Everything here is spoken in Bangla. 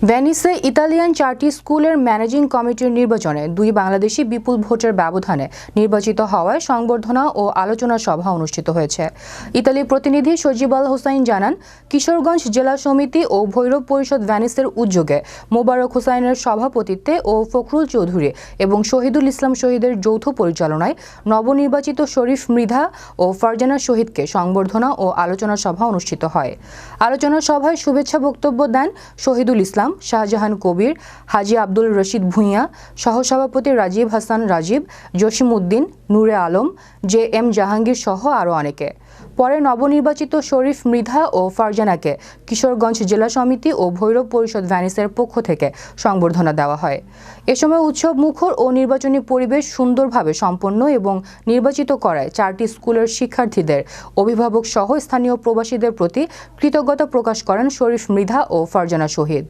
ভেনিসে ইতালিয়ান 4টি স্কুলের ম্যানেজিং কমিটির নির্বাচনে 2 বাংলাদেশি বিপুল ভোটের ব্যবধানে নির্বাচিত হওয়ায় সংবর্ধনা ও আলোচনা সভা অনুষ্ঠিত হয়েছে। ইতালি প্রতিনিধি সজিব আল হোসাইন জানান, কিশোরগঞ্জ জেলা সমিতি ও ভৈরব পরিষদ ভেনিসের উদ্যোগে মোবারক হোসাইনের সভাপতিত্বে ও ফখরুল চৌধুরী এবং শহীদুল ইসলাম শহীদের যৌথ পরিচালনায় নবনির্বাচিত শরীফ মৃধা ও ফারজানা শহীদকে সংবর্ধনা ও আলোচনা সভা অনুষ্ঠিত হয়। আলোচনা সভায় শুভেচ্ছা বক্তব্য দেন শহীদুল ইসলাম, শাহজাহান কবির, হাজি আব্দুল রশিদ ভূঁইয়া, সহসভাপতি রাজীব হাসান রাজীব, জসিম উদ্দিন, নূরে আলম, JM জাহাঙ্গীর সহ আরও অনেকে। পরে নবনির্বাচিত শরীফ মৃধা ও ফারজানাকে কিশোরগঞ্জ জেলা সমিতি ও ভৈরব পরিষদ ভেনিসের পক্ষ থেকে সংবর্ধনা দেওয়া হয়। এ সময় উৎসব মুখর ও নির্বাচনী পরিবেশ সুন্দরভাবে সম্পন্ন এবং নির্বাচিত করায় 4টি স্কুলের শিক্ষার্থীদের, অভিভাবক সহ স্থানীয় প্রবাসীদের প্রতি কৃতজ্ঞতা প্রকাশ করেন শরীফ মৃধা ও ফারজানা শহীদ।